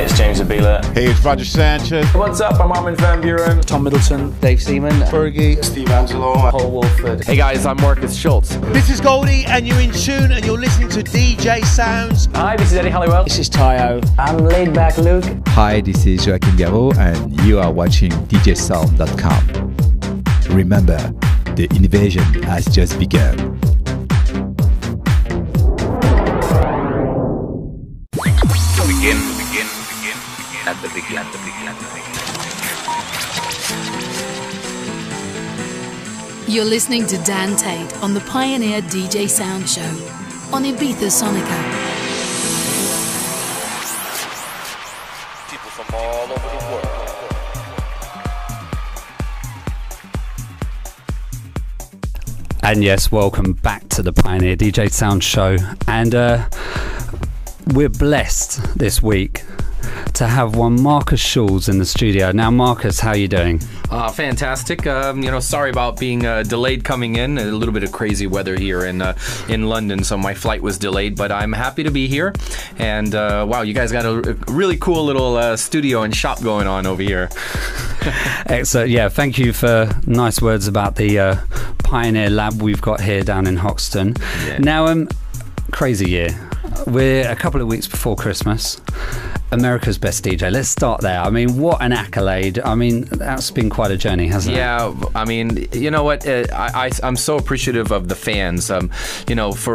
Hey, it's James Abila. Hey, it's Roger Sanchez. What's up? I'm Armin van Buren. Tom Middleton, Dave Seaman, Fergie, Steve Angelo, Paul Wolford. Hey guys, I'm Markus Schulz. This is Goldie, and you're in tune, and you're listening to Djsounds. Hi, this is Eddie Halliwell. This is Tayo. I'm Laid Back Luke. Hi, this is Joachim Garraud, and you are watching Djsounds.com. Remember, the invasion has just begun. Begin at the beginning. You're listening to Dan Tate on the Pioneer DJ Sound Show on Ibiza Sonica. People from all over the world. And yes, welcome back to the Pioneer DJ Sound Show. And we're blessed this week to have one Markus Schulz in the studio. Now, Markus, how are you doing? Fantastic. Sorry about being delayed coming in. A little bit of crazy weather here in London, so my flight was delayed. But I'm happy to be here. And wow, you guys got a really cool little studio and shop going on over here. Excellent. Yeah, thank you for nice words about the Pioneer Lab we've got here down in Hoxton. Yeah. Now, crazy year. We're a couple of weeks before Christmas. America's Best DJ. Let's start there. I mean, what an accolade. I mean, that's been quite a journey, hasn't it? Yeah, I mean, you know what? I'm so appreciative of the fans.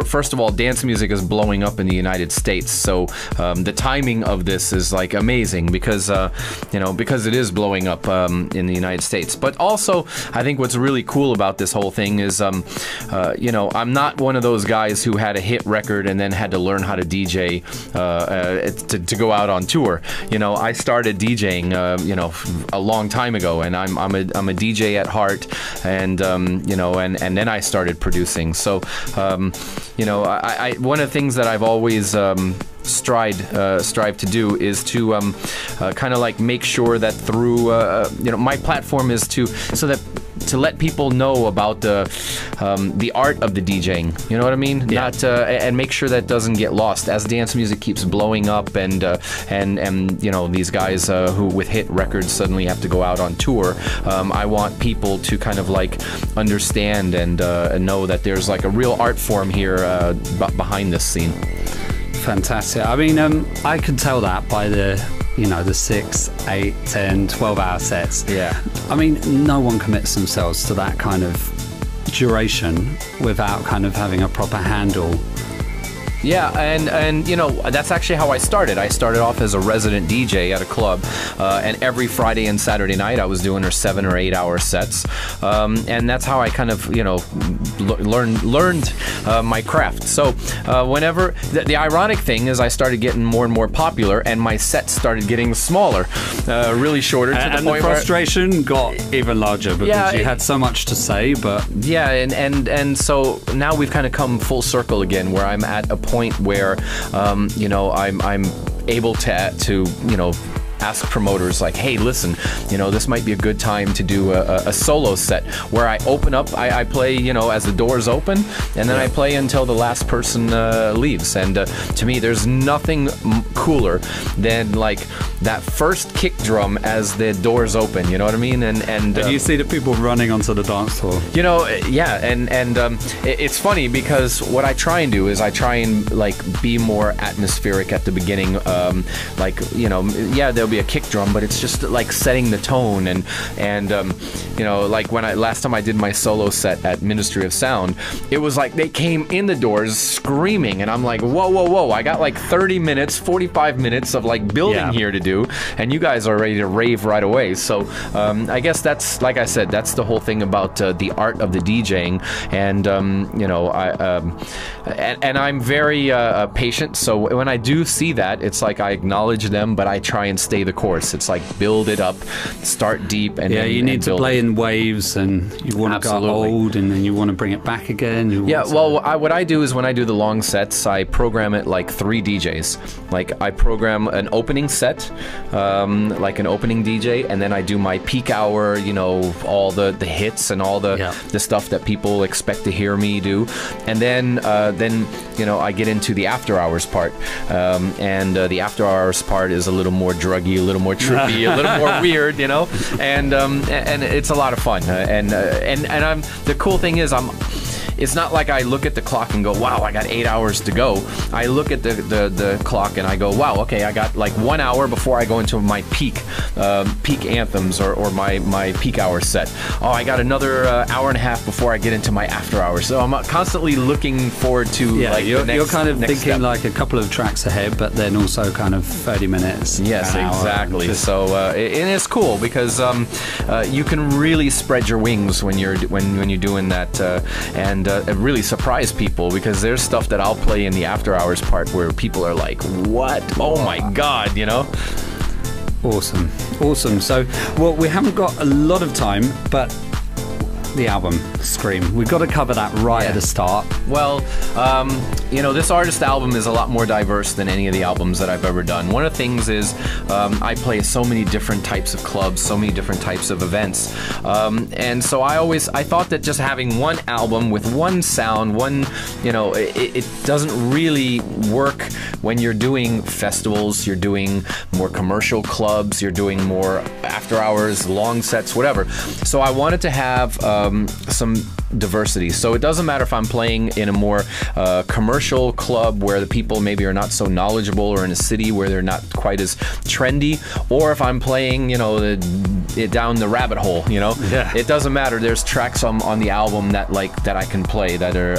First of all, dance music is blowing up in the United States. So the timing of this is like amazing because it is blowing up in the United States. But also, I think what's really cool about this whole thing is, I'm not one of those guys who had a hit record and then had to learn how to DJ to go out on tour. I started DJing a long time ago, and I'm a DJ at heart, and and then I started producing. So I one of the things that I've always strive to do is to kind of like make sure that through my platform is to let people know about the art of the DJing. You know what I mean? Yeah. And make sure that doesn't get lost as dance music keeps blowing up, and these guys who with hit records suddenly have to go out on tour. I want people to kind of like understand and know that there's like a real art form here behind this scene. Fantastic. I mean, I can tell that by the 6, 8, 10, 12-hour sets. Yeah. I mean, no one commits themselves to that kind of duration without kind of having a proper handle. Yeah, and that's actually how I started. I started off as a resident DJ at a club, and every Friday and Saturday night I was doing her 7 or 8 hour sets, and that's how I kind of learned my craft. So whenever the ironic thing is, I started getting more and more popular, and my sets started getting smaller, really shorter, to the point the frustration got even larger because you had so much to say. But yeah, and so now we've kind of come full circle again, where I'm at a point where I'm able to ask promoters like, hey, listen, this might be a good time to do a solo set where I open up, I play, as the doors open, and then I play until the last person leaves. And to me, there's nothing cooler than like that first kick drum as the doors open. You know what I mean? And you see the people running onto the dance floor. Yeah, and it's funny because what I try and do is I try and like be more atmospheric at the beginning. There'll be a kick drum, but it's just like setting the tone, and like when last time I did my solo set at Ministry of Sound, it was like they came in the doors screaming, and I'm like, whoa, I got like 30 minutes, 45 minutes of like building here to do, and you guys are ready to rave right away. So I guess that's, like I said, that's the whole thing about the art of the DJing, and I'm very patient, so when I do see that, it's like I acknowledge them, but I try and stay stay the course. It's like build it up, start deep, and yeah, then, you need to build. play in waves, and you want to go old, and then you want to bring it back again. What I do is when I do the long sets, I program it like 3 DJs. Like I program an opening set, like an opening DJ, and then I do my peak hour, you know, all the hits and all the stuff that people expect to hear me do, and then you know, I get into the after hours part, and the after hours part is a little more druggy, a little more trippy, a little more weird, you know, and it's a lot of fun, and I'm the cool thing is it's not like I look at the clock and go, wow, I got 8 hours to go. I look at the clock and I go, wow, okay, I got like 1 hour before I go into my peak anthems or my peak hour set. Oh, I got another hour and a half before I get into my after hours. So I'm constantly looking forward to like you're kind of thinking step. like a couple of tracks ahead, but then also kind of 30 minutes. Yes, exactly. So and it's cool because you can really spread your wings when you're doing that, and really surprise people, because there's stuff that I'll play in the after hours part where people are like, what? Oh my God, you know? Awesome. So, well, we haven't got a lot of time, but the album Scream, we've got to cover that right at the start. Well, you know, this artist album is a lot more diverse than any of the albums that I've ever done. One of the things is I play so many different types of clubs, so many different types of events, and so I thought that just having one album with one sound, you know, it doesn't really work when you're doing festivals, you're doing more commercial clubs, you're doing more after hours, long sets, whatever. So I wanted to have some diversity. So it doesn't matter if I'm playing in a more commercial club where the people maybe are not so knowledgeable, or in a city where they're not quite as trendy, or if I'm playing, you know, down the rabbit hole, you know. It doesn't matter. There's tracks on the album that I can play that are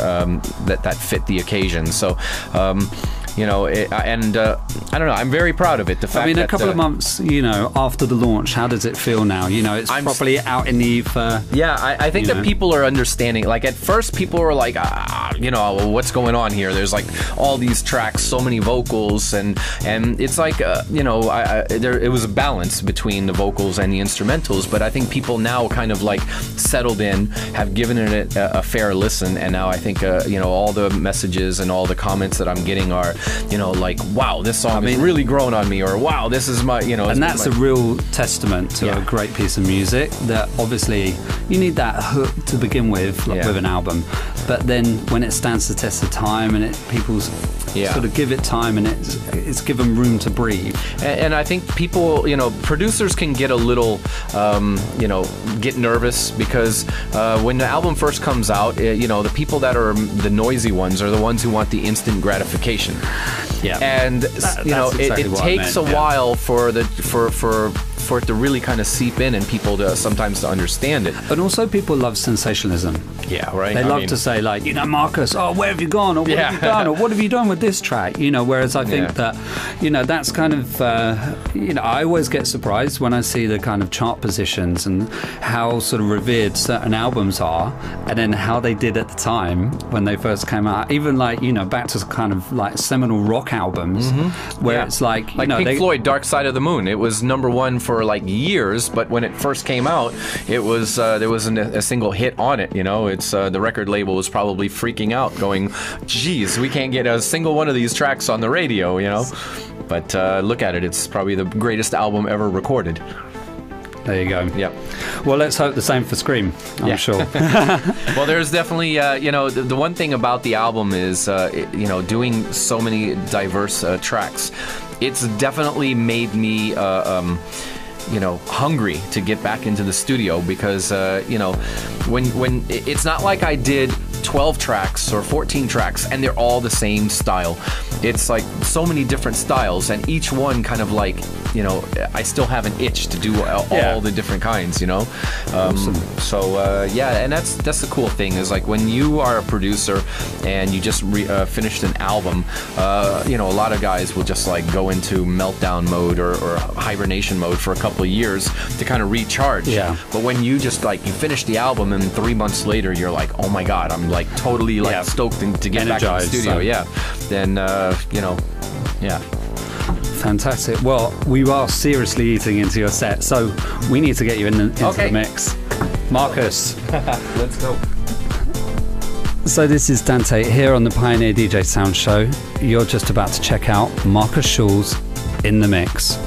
that fit the occasion. So you know, I don't know, I'm very proud of it. The fact, I mean, a couple of months, you know, after the launch, how does it feel now? You know, it's properly out in the ether. Yeah, I think that people are understanding. Like at first, people were like, you know, what's going on here? There's like all these tracks, so many vocals, and it's like, you know, it was a balance between the vocals and the instrumentals. But I think people now kind of like settled in, have given it a fair listen, and now I think, you know, all the messages and all the comments that I'm getting are, you know, like, wow, this song is really grown on me, or wow, this is my, you know. And that's a real testament to a great piece of music, that obviously you need that hook to begin with, like with an album, but then when it stands the test of time and people sort of give it time, and it's given room to breathe. And I think people, you know, producers can get a little, you know, get nervous, because when the album first comes out, you know, the people that are the noisy ones are the ones who want the instant gratification. And you know, exactly it takes a while for it to really kind of seep in, and people to sometimes to understand it. And also, people love sensationalism. Yeah, right. They love to say, like, you know, Marcus, oh, where have you gone, or what have you done, or what have you done with this track? You know, whereas I think that, you know, that's kind of, you know, I always get surprised when I see the kind of chart positions and how sort of revered certain albums are, and then how they did at the time when they first came out. Even like, you know, back to kind of like seminal rock albums, where it's like, you know, Pink Floyd, Dark Side of the Moon. It was #1 for like years, but when it first came out, it was there wasn't a single hit on it. You know, it's the record label was probably freaking out, going, "Geez, we can't get a single one of these tracks on the radio." You know, but look at it; it's probably the greatest album ever recorded. There you go. Yep. Well, let's hope the same for Scream, I'm sure. Well, there's definitely, you know, the one thing about the album is, you know, doing so many diverse tracks, it's definitely made me, you know, hungry to get back into the studio, because, you know, when it's not like I did 12 tracks or 14 tracks and they're all the same style. It's like so many different styles, and each one kind of like, you know, I still have an itch to do all the different kinds, you know. Awesome. So yeah, and that's the cool thing, is like when you are a producer and you just finished an album, you know, a lot of guys will just like go into meltdown mode or hibernation mode for a couple of years to kind of recharge. Yeah. But when you just like, you finish the album and 3 months later you're like, oh my God, I'm like totally like stoked to get back in the studio. So. Yeah. Then you know, yeah. Fantastic. Well, we are seriously eating into your set, so we need to get you into the mix. Markus. Let's go. So this is Dante here on the Pioneer DJ Sound Show. You're just about to check out Markus Schulz in the mix.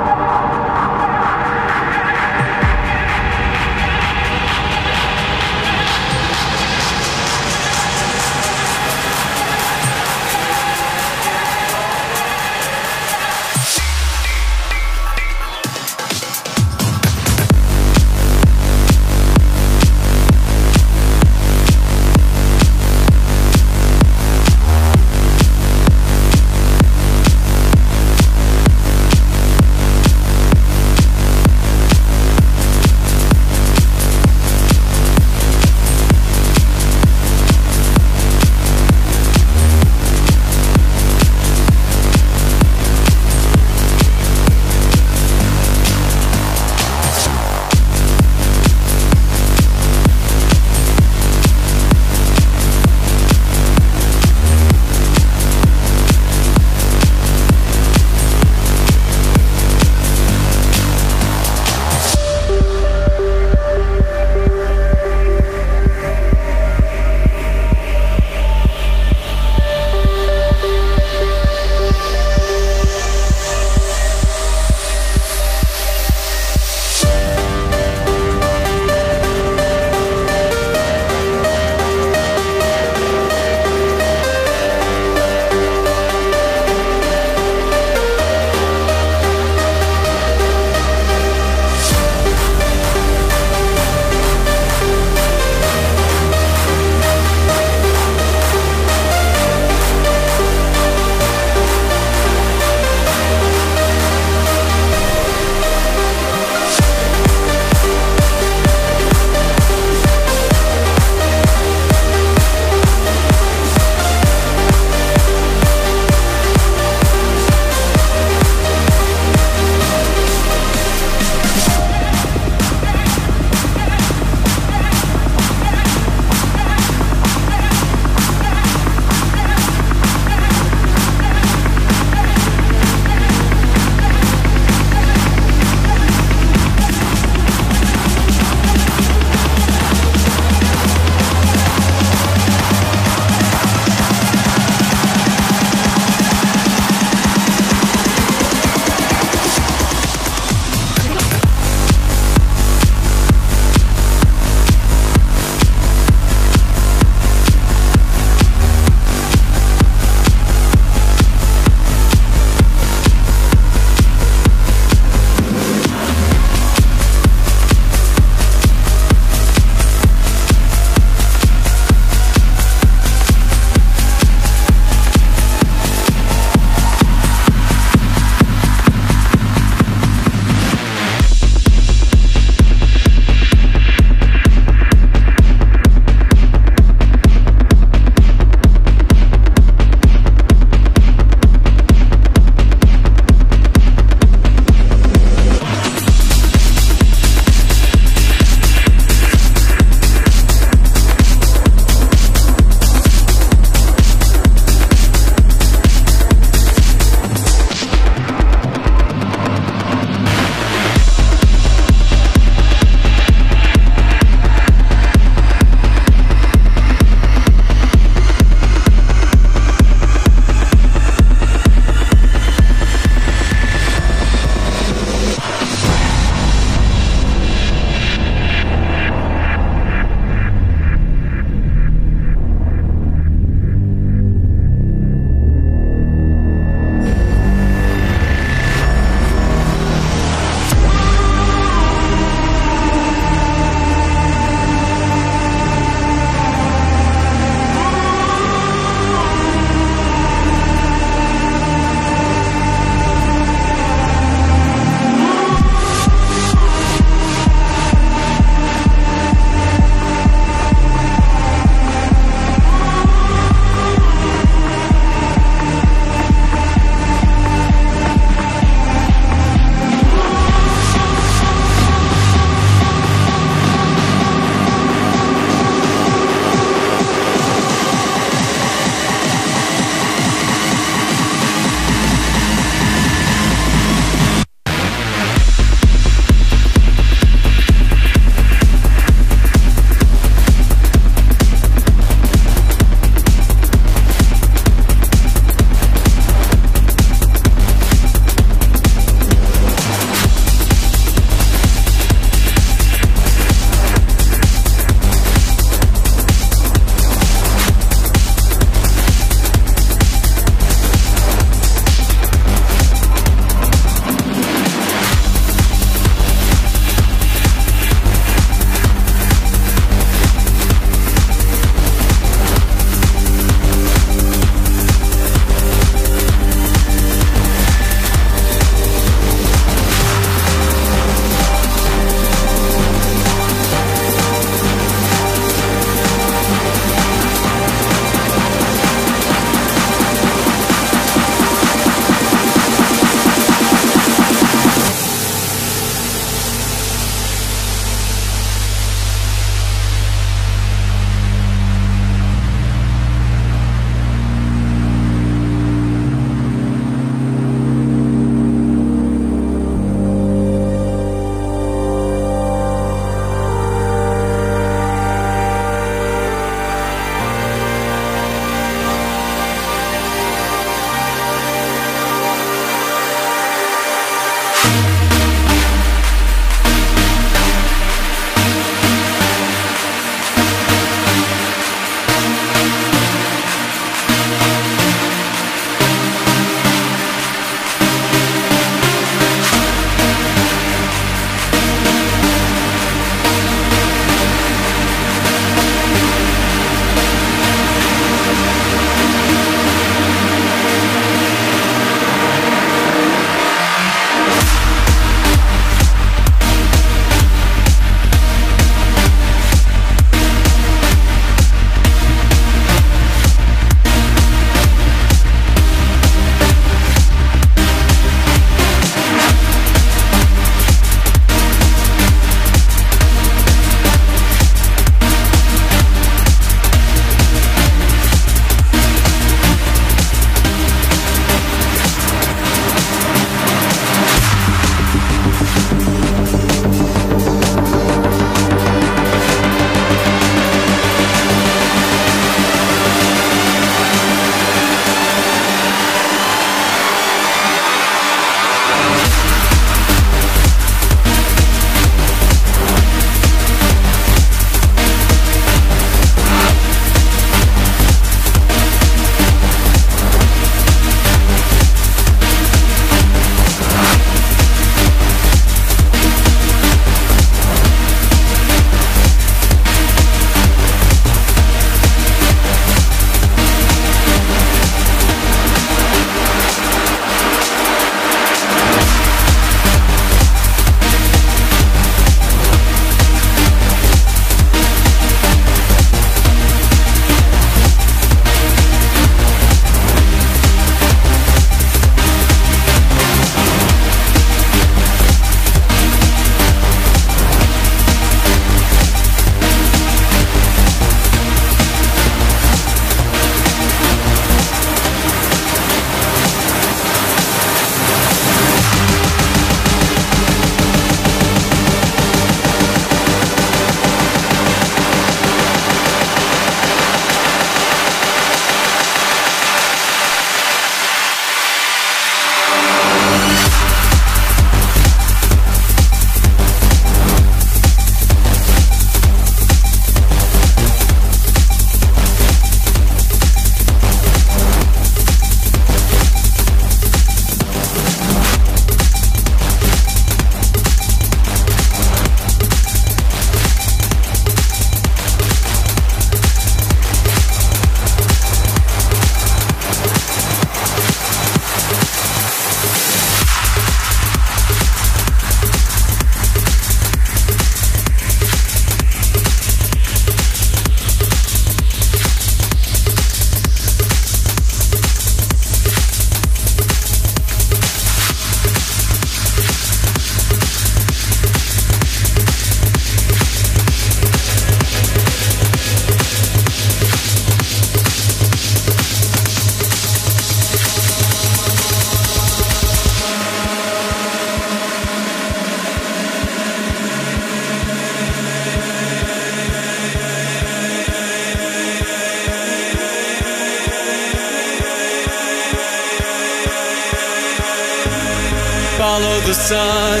Follow the sun,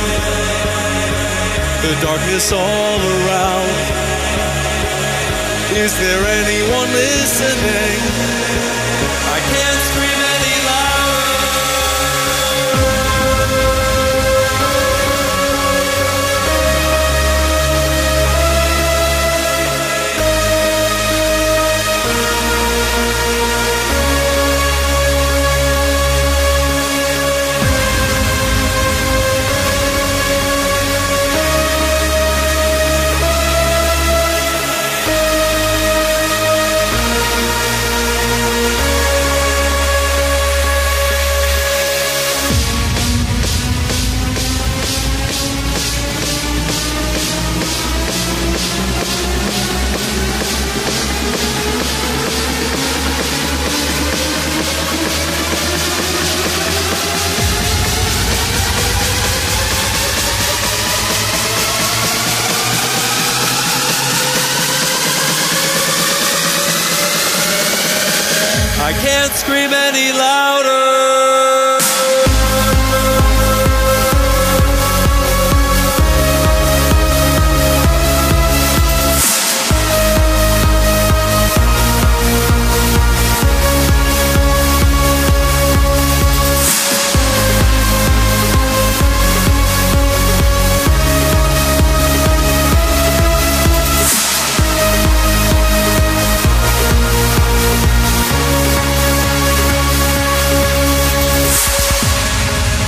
the darkness all around. Is there anyone listening? I can't scream any I can't scream any louder.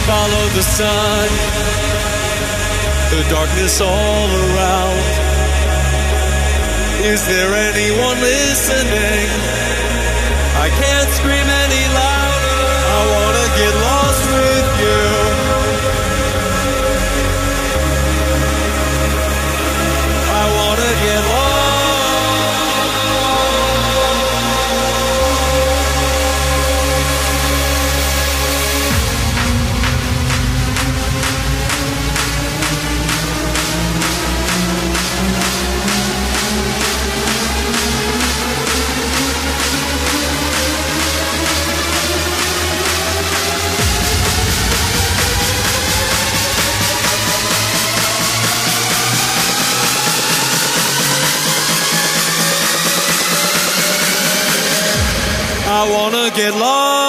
Follow the sun, the darkness all around. Is there anyone listening? I can't scream any louder. I wanna get lost with you. I wanna get lost. I wanna get lost.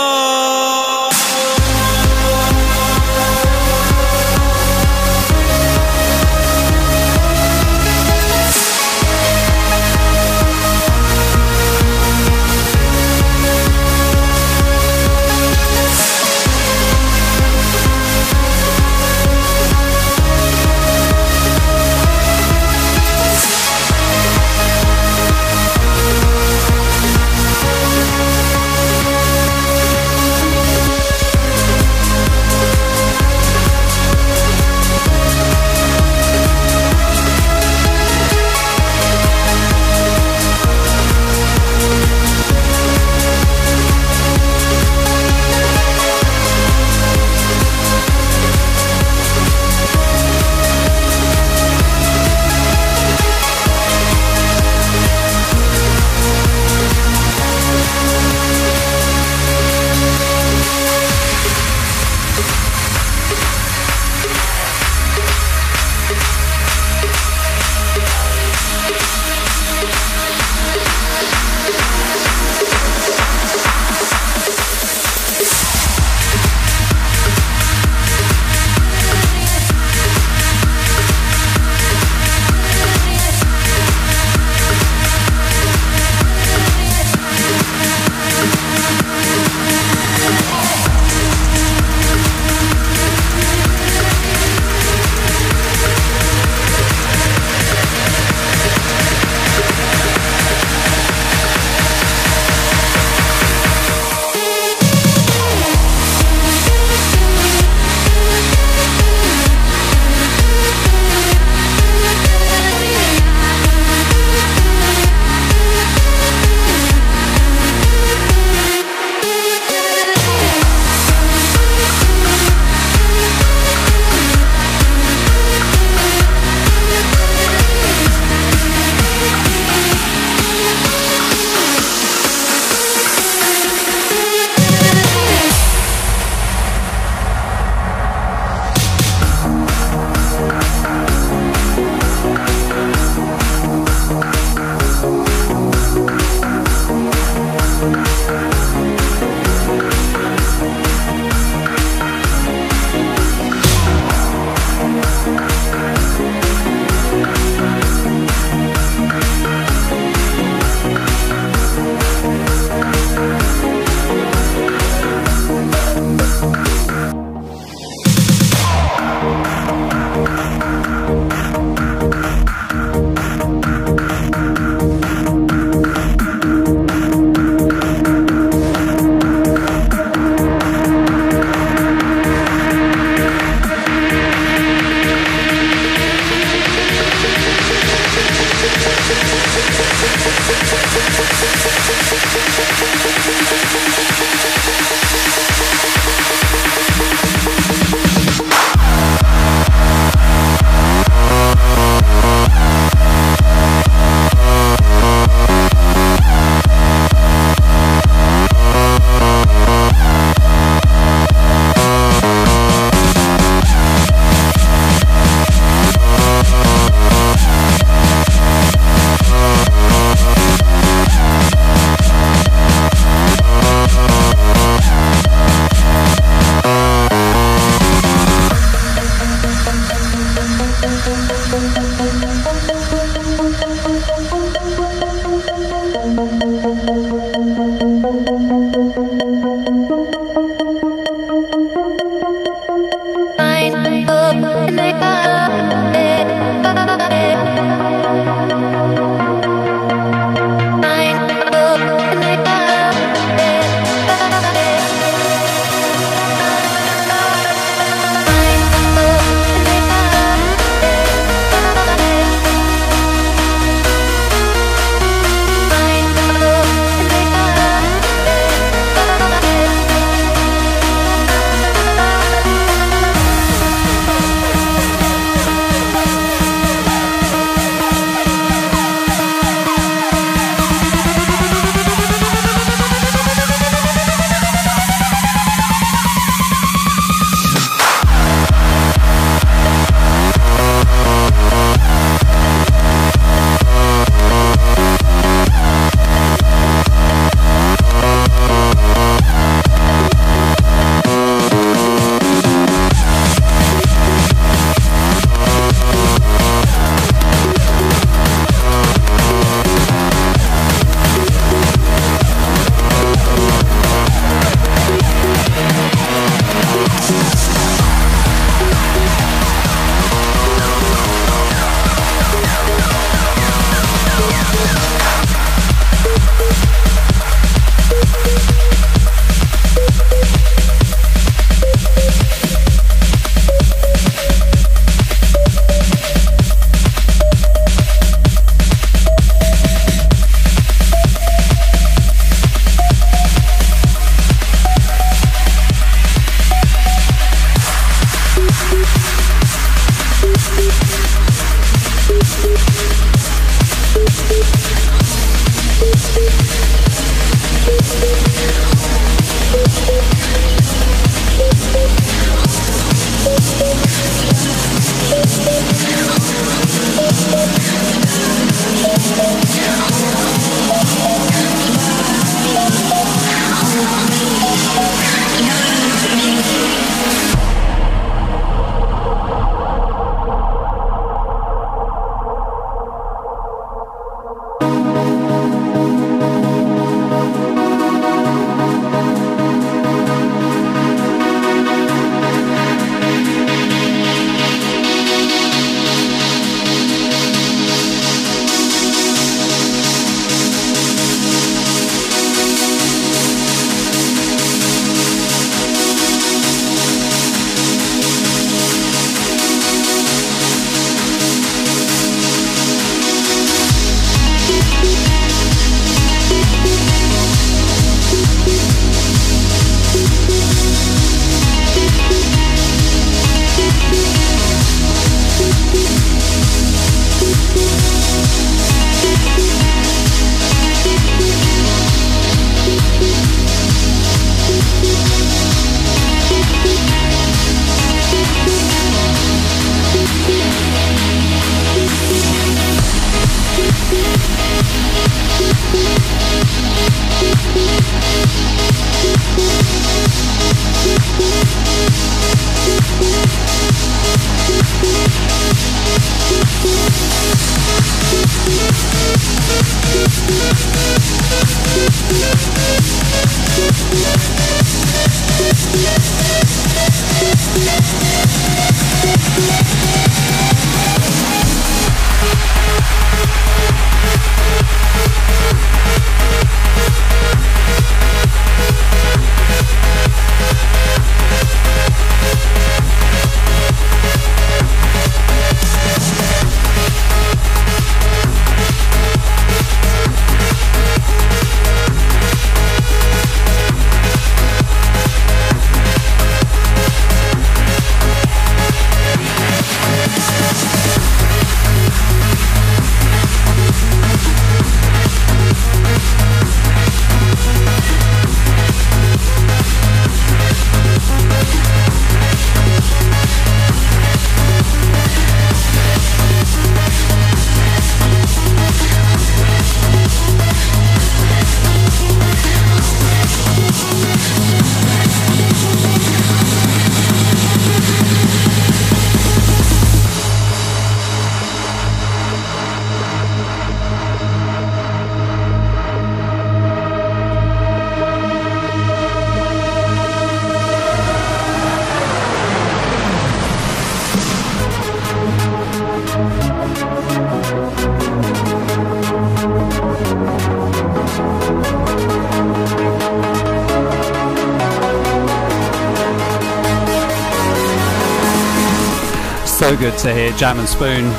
So good to hear Jam and Spoon.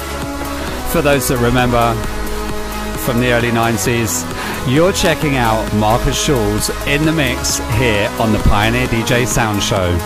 For those that remember from the early 90s, you're checking out Markus Schulz in the mix here on the Pioneer DJ Sound Show.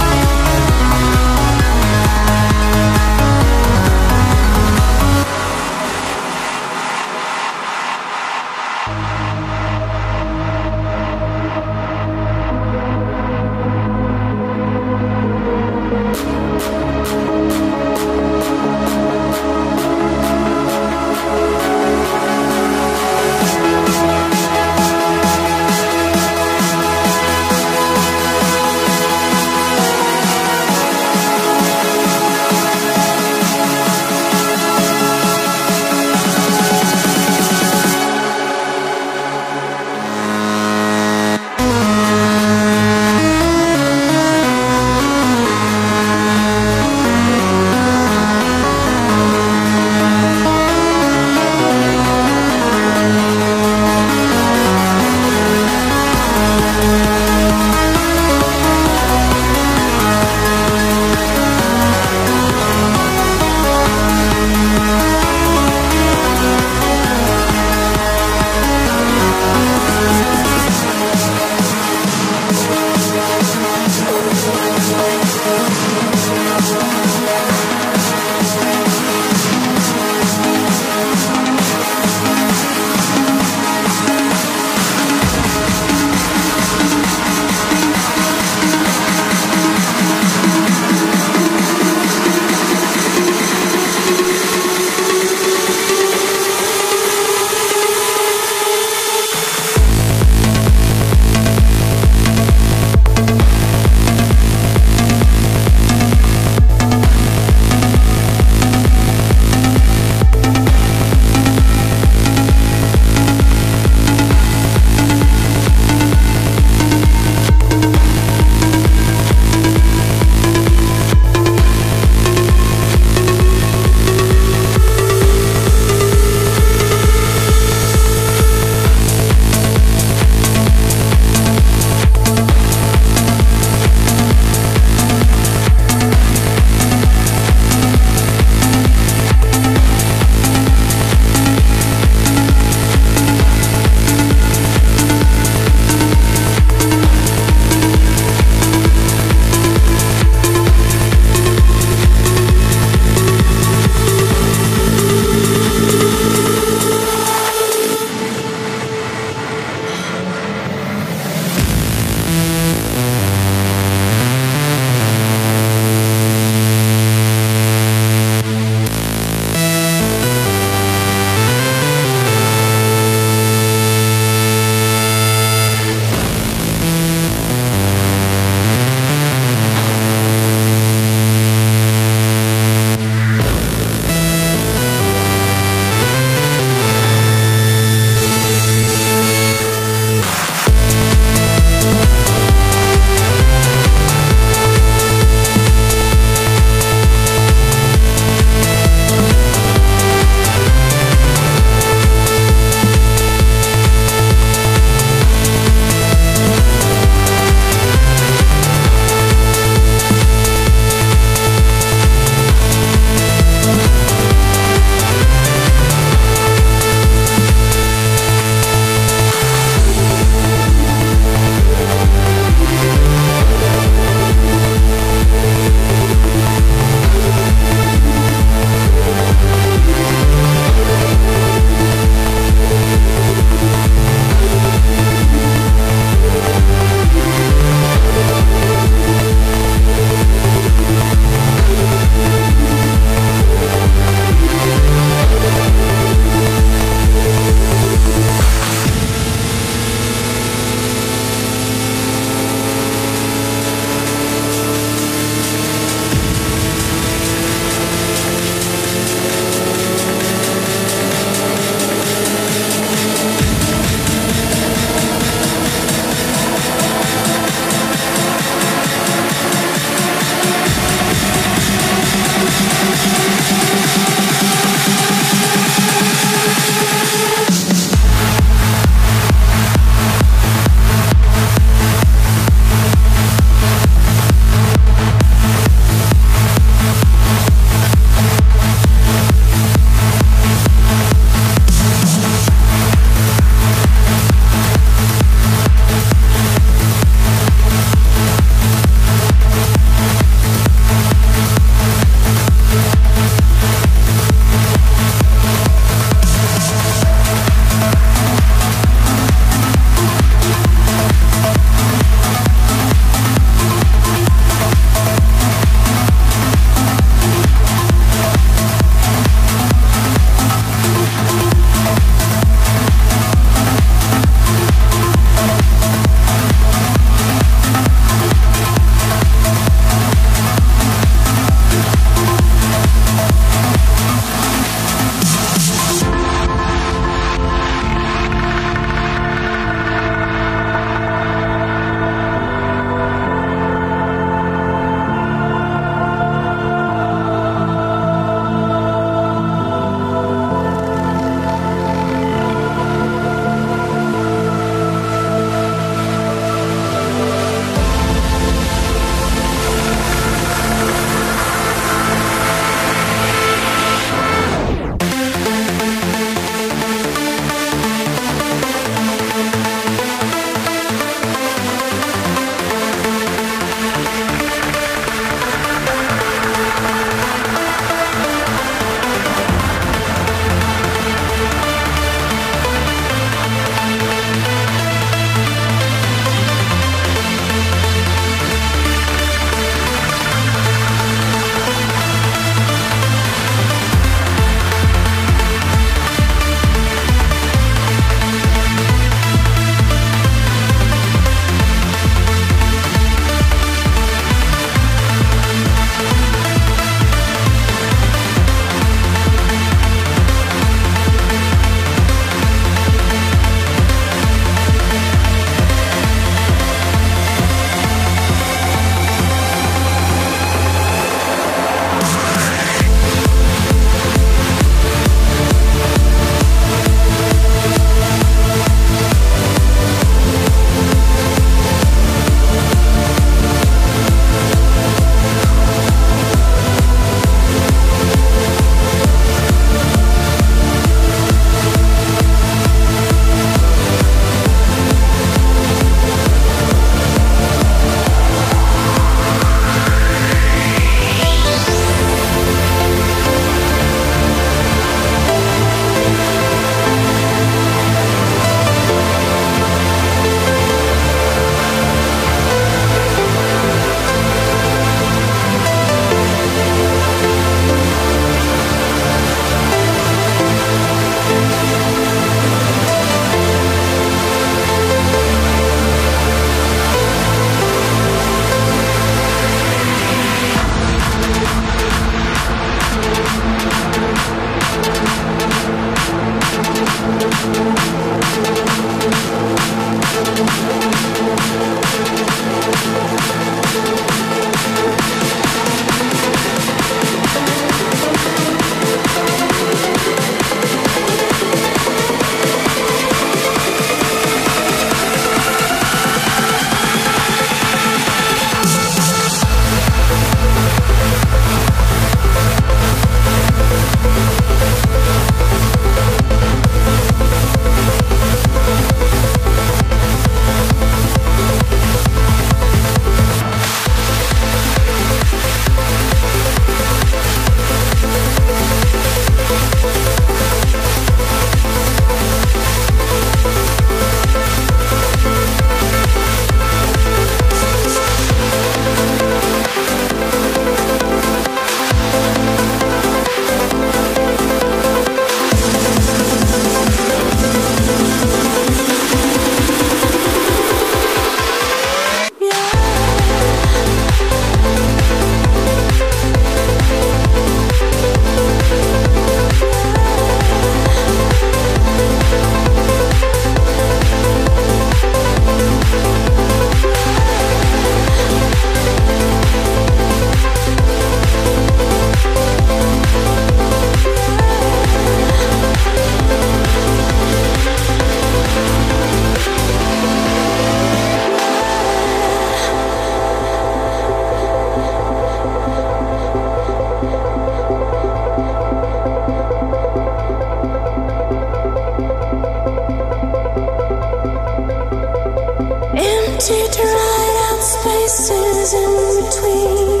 Empty, dried out spaces in between.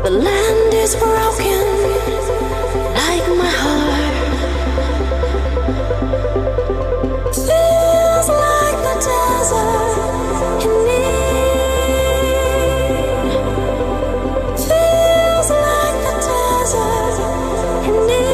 The land is broken, like my heart. Feels like the desert in need. Feels like the desert in need.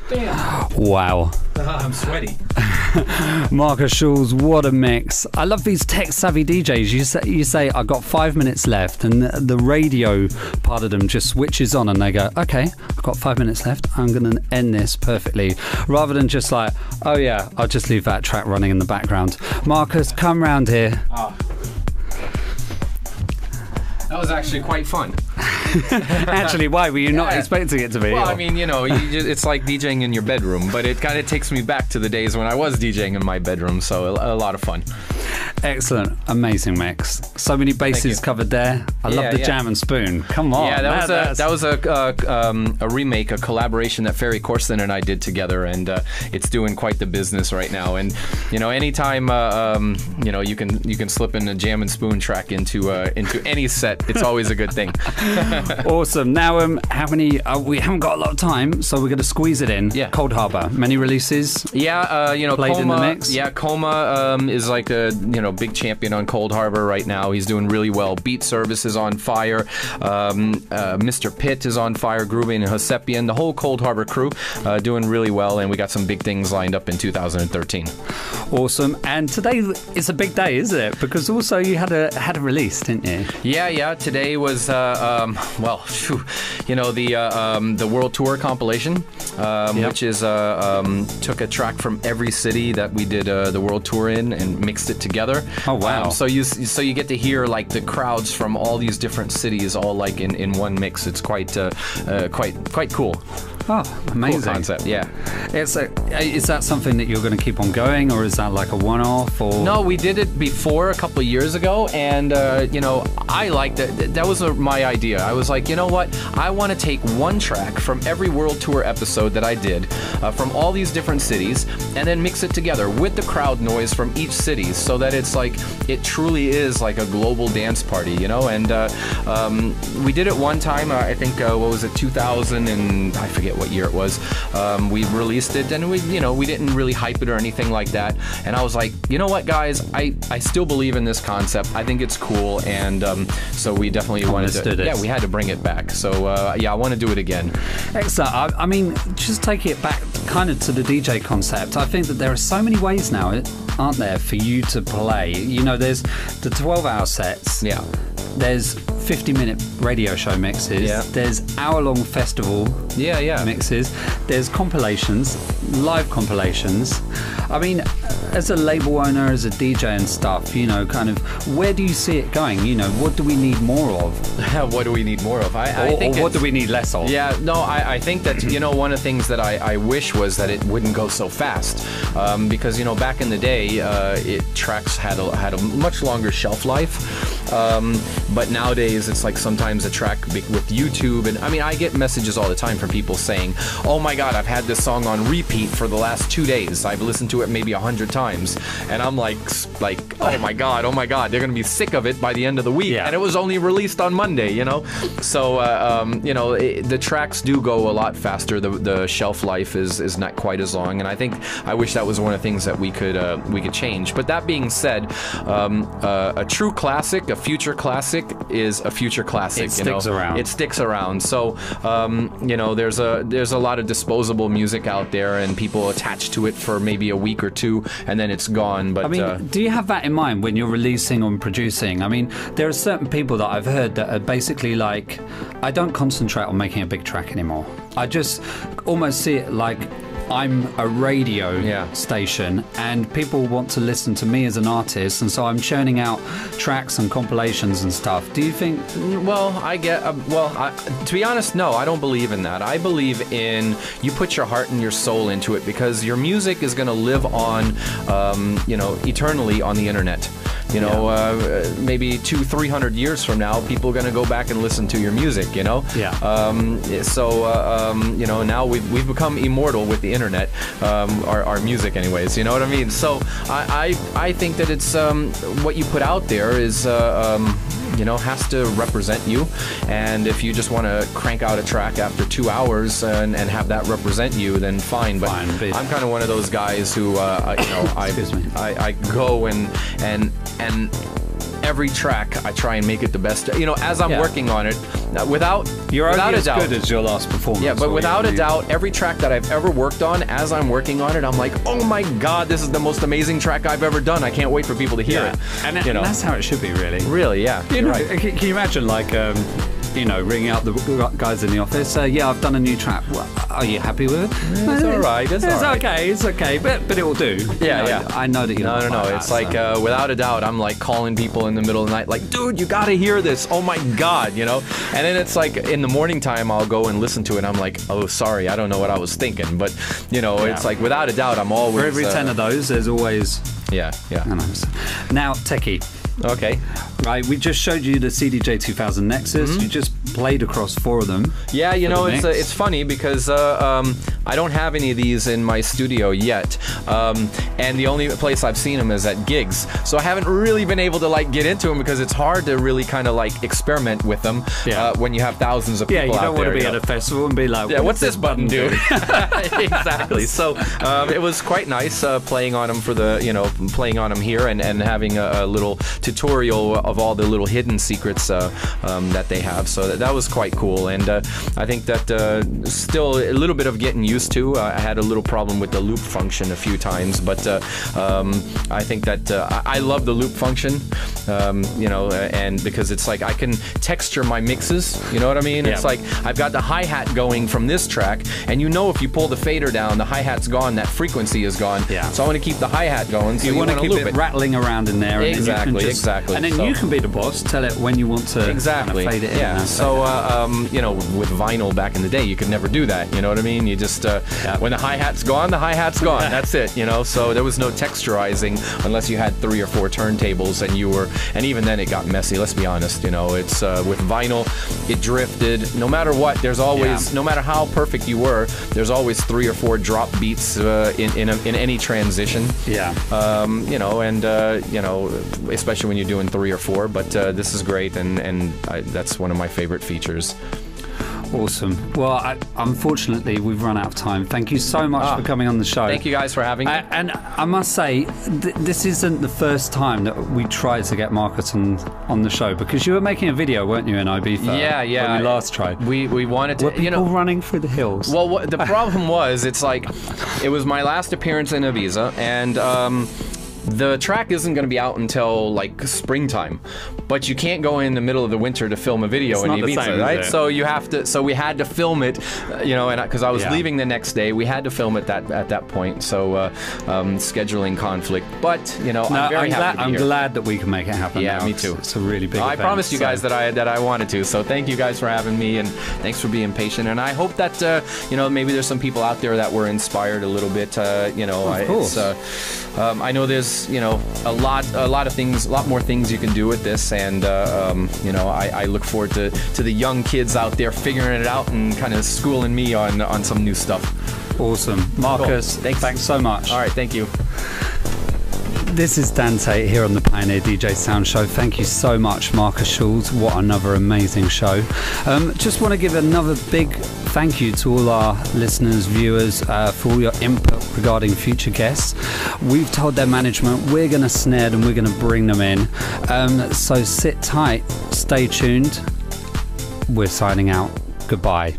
Damn. Wow. I'm sweaty. Markus Schulz, what a mix. I love these tech-savvy DJs. You say, I've got 5 minutes left, and the radio part of them just switches on, and they go, okay, I've got 5 minutes left, I'm going to end this perfectly. Rather than just like, oh yeah, I'll just leave that track running in the background. Markus, come round here. Oh. That was actually quite fun. Actually, why were you not expecting it to be? Well, I mean, it's like DJing in your bedroom, but it kind of takes me back to the days when I was DJing in my bedroom, so a lot of fun. Excellent, amazing mix. So many bases covered there. I love the jam and spoon. Come on. Yeah, that was a remake, a collaboration that Ferry Corsten and I did together, and it's doing quite the business right now. And anytime you can slip in a jam and spoon track into any set, it's always a good thing. Awesome. Now, how many? We haven't got a lot of time, so we're going to squeeze it in. Yeah. Cold Harbor. Many releases. Yeah, played Coma, in the mix. Yeah, Coma is like a big champion on Cold Harbor right now. He's doing really well. Beat Service is on fire. Mr. Pitt is on fire. Groovin and Hosepian, the whole Cold Harbor crew, doing really well, and we got some big things lined up in 2013. Awesome. And today is a big day, isn't it? Because also you had a release, didn't you? Yeah. Today was the World Tour compilation, which is took a track from every city that we did the World Tour in and mixed it together. Oh wow! So you get to hear like the crowds from all these different cities all like in one mix. It's quite cool. Oh, amazing. Cool concept, yeah. Is that something that you're going to keep on going, or is that like a one-off? Or no, we did it before a couple of years ago, and I liked it. That was my idea. I was like, you know what? I want to take one track from every World Tour episode that I did from all these different cities, and then mix it together with the crowd noise from each city, so that it's like it truly is like a global dance party, And we did it one time. I think what was it, 2000 and I forget what year it was. We released it, and we didn't really hype it or anything like that. And I was like, you know what, guys, I still believe in this concept. I think it's cool, and so we definitely wanted to. Yeah, we had to bring it back. So I want to do it again. Excellent. I mean, just take it back kind of to the DJ concept. I think that there are so many ways now, aren't there, for you to play. There's the 12-hour sets. Yeah. There's 50-minute radio show mixes. Yeah. There's hour-long festival mixes. There's compilations, live compilations. I mean, as a label owner, as a DJ and stuff, kind of, where do you see it going? What do we need more of? What do we need more of? I think what do we need less of? Yeah, no, I think that, one of the things that I wish was that it wouldn't go so fast. Because, back in the day, tracks had a much longer shelf life. But nowadays it's like sometimes a track with YouTube, and I mean, I get messages all the time from people saying, oh my god, I've had this song on repeat for the last 2 days. I've listened to it maybe 100 times, and I'm like oh my god, they're gonna be sick of it by the end of the week. And it was only released on Monday, so the tracks do go a lot faster. The shelf life is not quite as long, and I wish that was one of the things that we could change. But that being said, a true classic, a future classic is a future classic. It sticks around. It sticks around. So there's a lot of disposable music out there, and people attach to it for maybe a week or two, and then it's gone. But I mean, do you have that in mind when you're releasing or producing? I mean, there are certain people that I've heard that are basically like, I don't concentrate on making a big track anymore. I just almost see it like I'm a radio station, and people want to listen to me as an artist, and so I'm churning out tracks and compilations and stuff. Do you think? Well, to be honest, no, I don't believe in that. I believe in you put your heart and your soul into it, because your music is going to live on, eternally on the internet. Maybe 200-300 years from now, people are going to go back and listen to your music, now we've become immortal with the internet, our music anyways, you know what I mean? So I think that it's what you put out there is has to represent you, and if you just want to crank out a track after 2 hours and have that represent you, then fine. But I'm kind of one of those guys who I go and every track I try and make it the best. As I'm working on it, without You're without only a as doubt. good as your last performance. Yeah, but or without a you- doubt, every track that I've ever worked on, as I'm working on it, I'm like, oh my God, this is the most amazing track I've ever done. I can't wait for people to hear it. And, you know, that's how it should be, really. really, yeah. You know, Right. can you imagine, like, you know, ringing up the guys in the office? Yeah, I've done a new track. Well, are you happy with it? It's all right. It's all right. okay. It's okay. But it will do. Yeah, You know, yeah. I know that you. No. Like It's that, like so. without a doubt, I'm like calling people in the middle of the night, like, dude, you gotta hear this. Oh my God, you know. And then it's like in the morning time, I'll go and listen to it. And I'm like, oh, sorry, I don't know what I was thinking. But you know, it's like without a doubt, I'm always For every 10 of those, there's always. Yeah. I know. Now, Techie. Okay. Right, we just showed you the CDJ 2000 Nexus. You just played across 4 of them. Yeah, you for know, the mix. it's funny because I don't have any of these in my studio yet, and the only place I've seen them is at gigs. So I haven't really been able to like get into them because it's hard to really kind of like experiment with them when you have thousands of people Yeah, you out don't want there, to be you at know. a festival and be like, Yeah, what's this button do? Exactly. So it was quite nice playing on them playing on them here and having a little tutorial of all the little hidden secrets that they have. So that was quite cool. And I think that still a little bit of getting used to. I had a little problem with the loop function a few times, but I think that I love the loop function, you know, and because it's like I can texture my mixes, you know what I mean? Yeah. It's like I've got the hi-hat going from this track, and you know if you pull the fader down, the hi-hat's gone, that frequency is gone. Yeah. So I want to keep the hi-hat going. So you want to keep loop it rattling around in there. Exactly, and then you can just, exactly. And then So- you can be the boss, tell it when you want to Exactly. kind of fade it in. Yeah. and So fade it out. you know, with vinyl back in the day, you could never do that. You know what I mean? You just when the hi-hat's gone, the hi-hat's gone. That's it. You know. So there was no texturizing unless you had 3 or 4 turntables, and even then it got messy. Let's be honest. You know, it's with vinyl, it drifted. No matter what, there's always, no matter how perfect you were, there's always 3 or 4 drop beats in any transition. Yeah. You know, and you know, especially when you're doing 3 or 4. But this is great, and that's one of my favorite features. Awesome. Well, unfortunately, we've run out of time. Thank you so much for coming on the show. Thank you guys for having me. And I must say, this isn't the first time that we tried to get Markus on the show, because you were making a video, weren't you, in Ibiza? Yeah. When we last tried. We wanted to, Were people you know, running through the hills? Well, the problem was, it's like, it was my last appearance in Ibiza, and the track isn't going to be out until like springtime, but you can't go in the middle of the winter to film a video in Ibiza, right? So you have to. So we had to film it, you know, and because I was leaving the next day, we had to film it at that point. So scheduling conflict, but you know, I'm very happy to be here. I'm glad that we can make it happen. Yeah, now. me too. It's a really big. I event, promised you guys that I wanted to. So thank you guys for having me, and thanks for being patient. And I hope that you know, maybe there's some people out there that were inspired a little bit. You know, of course. I know there's, you know, a lot of things, a lot more things you can do with this, and you know, I look forward to the young kids out there figuring it out and kind of schooling me on some new stuff. Awesome, Markus. Cool. Thanks so much. All right, thank you. This is Dan Tate here on the Pioneer DJ Sound Show. Thank you so much, Markus Schulz. What another amazing show. Just want to give another big thank you to all our listeners, viewers, for all your input regarding future guests. We've told their management we're going to snare them, we're going to bring them in. So sit tight, stay tuned. We're signing out. Goodbye.